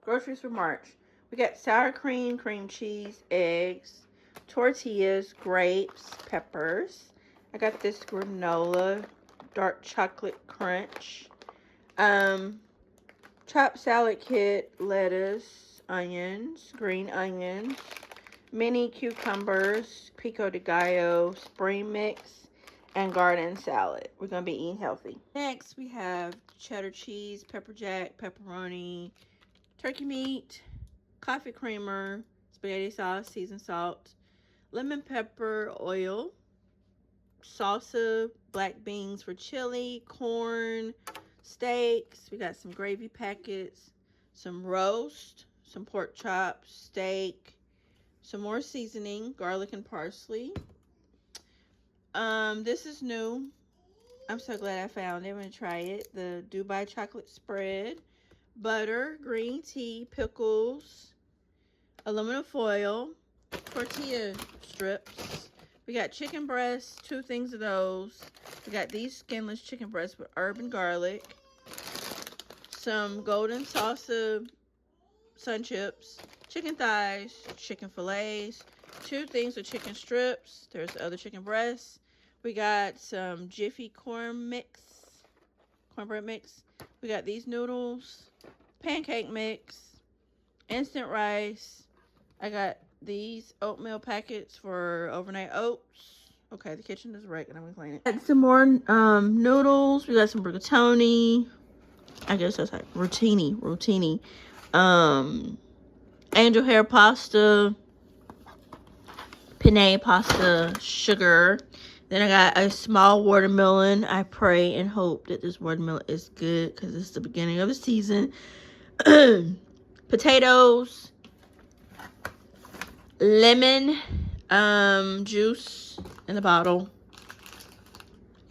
Groceries for March. We got sour cream, cream cheese, eggs, tortillas, grapes, peppers. I got this granola, dark chocolate crunch. Chopped salad kit, lettuce, onions, green onions, mini cucumbers, pico de gallo, spring mix, and garden salad. We're going to be eating healthy. Next, we have cheddar cheese, pepper jack, pepperoni, turkey meat, coffee creamer, spaghetti sauce, seasoned salt, lemon pepper oil, salsa, black beans for chili, corn, steaks. We got some gravy packets, some roast, some pork chops, steak, some more seasoning, garlic and parsley. This is new. I'm so glad I found it. I'm going to try it. The Dubai chocolate spread, butter, green tea, pickles, aluminum foil, tortilla strips. We got chicken breasts, 2 things of those. We got these skinless chicken breasts with herb and garlic. Some golden salsa sun chips, chicken thighs, chicken fillets, 2 things of chicken strips. There's other chicken breasts. We got some Jiffy cornbread mix. We got these noodles, pancake mix, instant rice. I got these oatmeal packets for overnight oats. Okay, the kitchen is wrecked and I'm gonna clean it. Got some more noodles. We got some rigatoni. I guess that's like rotini. Angel hair pasta, penne pasta, sugar. Then I got a small watermelon. I pray and hope that this watermelon is good because it's the beginning of the season. Potatoes, lemon juice in the bottle,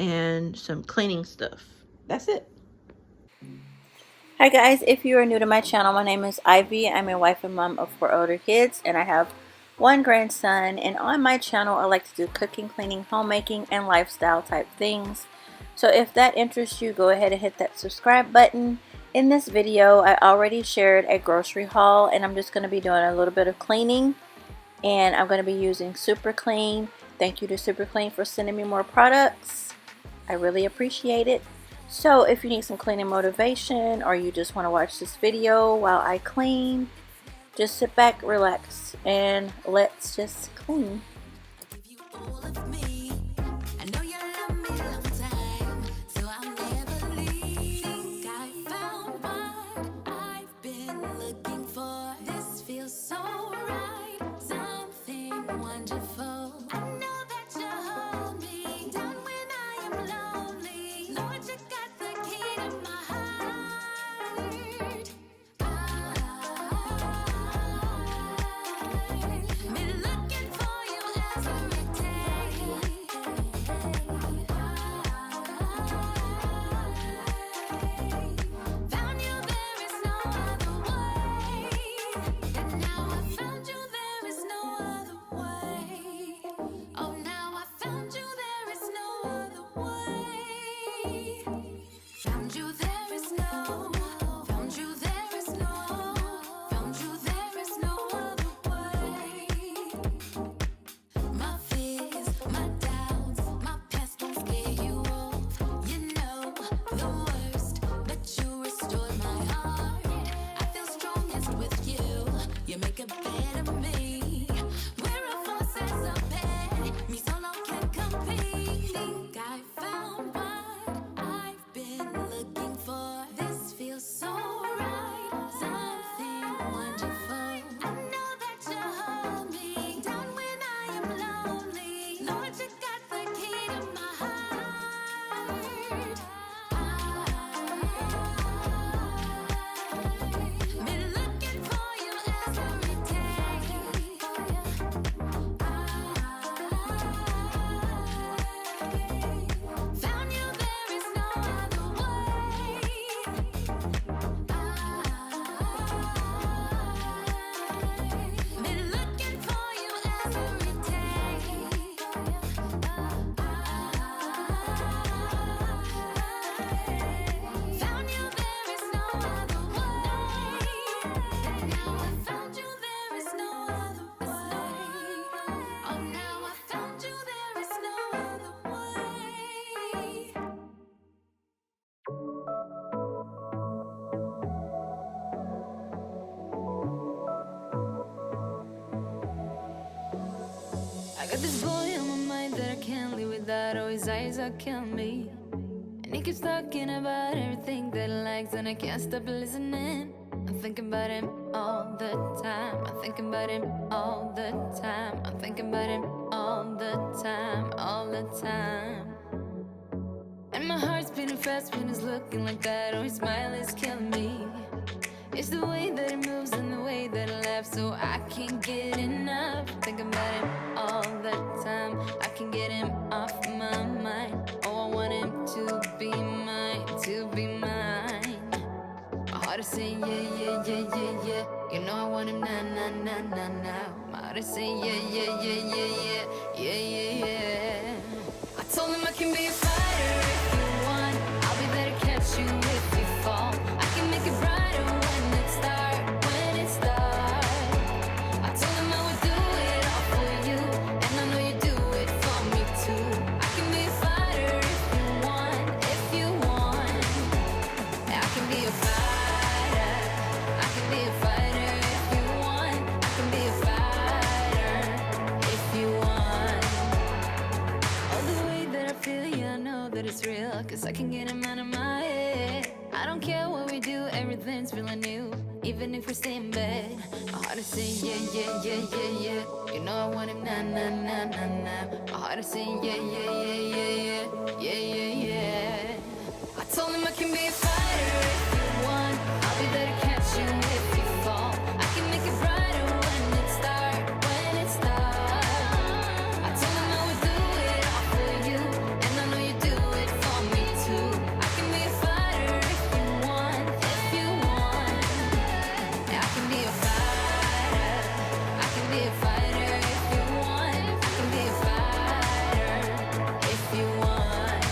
and some cleaning stuff. That's it. Hi guys, if you are new to my channel, my name is Ivy. I'm a wife and mom of 4 older kids, and I have 1 grandson. And on my channel, I like to do cooking, cleaning, homemaking, and lifestyle type things. So if that interests you, go ahead and hit that subscribe button. In this video, I already shared a grocery haul, and I'm just going to be doing a little bit of cleaning. And I'm going to be using Super Clean. Thank you to Super Clean for sending me more products. I really appreciate it. So if you need some cleaning motivation, or you just want to watch this video while I clean, just sit back, relax, and let's just clean. Got this boy on my mind that I can't live without. Oh, his eyes are killing me. And he keeps talking about everything that he likes, and I can't stop listening. I'm thinking about him all the time. I'm thinking about him all the time. I'm thinking about him all the time, all the time. And my heart's beating fast when he's looking like that. Oh, his smile is killing me. It's the way that he moves and the way that he laughs, so I can't get enough. Thinking about him all the time. I can't get him off my mind. Oh, I want him to be mine, to be mine. My heart is saying yeah, yeah, yeah, yeah, yeah. You know I want him now, now, now, now, now. My heart is saying yeah, yeah, yeah, yeah, yeah, yeah, yeah, yeah. I told him I can be a fighter if you want. I'll be there to catch you if you fall. I can make it brighter when it starts, when it starts. I told him I would do it all for you, and I know you do it for me too. I can be a fighter if you want, if you want. I can be a fighter. I can be a fighter if you want. I can be a fighter if you want. Oh, the way that I feel, yeah, I know that it's real, 'cause I can get him out of my head. I don't care what we do, everything's feeling new, even if we stay in bed. My heart is saying yeah, yeah, yeah, yeah, yeah. You know I want him now, now, now, now, now. My heart is saying yeah, yeah, yeah, yeah, yeah, yeah, yeah, yeah. I told him I can be a fighter if you want. I'll be there to catch you if you fall. I can make it brighter when it starts, when it starts. I told him I would do it all for you, and I know you do it for me too. I can be a fighter if you want, if you want. I can be a fighter. I can be a fighter if you want. I can be a fighter if you want.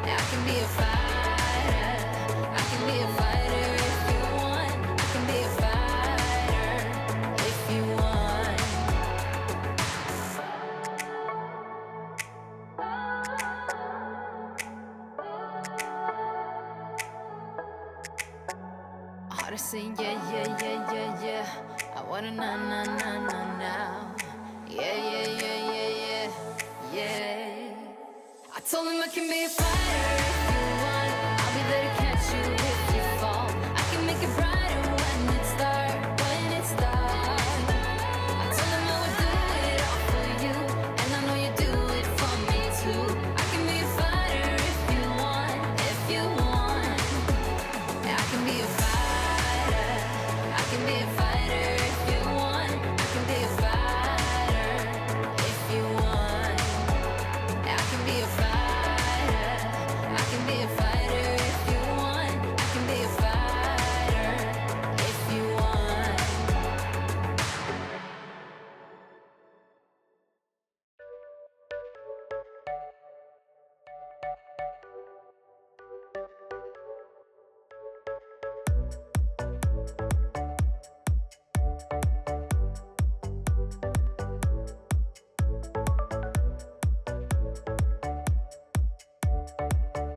I can be a fighter. I can be a fighter if you want. I can be a fighter if you want. Heart is saying yeah, yeah, yeah, yeah, yeah. I wanna now, now, now, now, now. Yeah, yeah, yeah, yeah, yeah, yeah. I told him I can be a fighter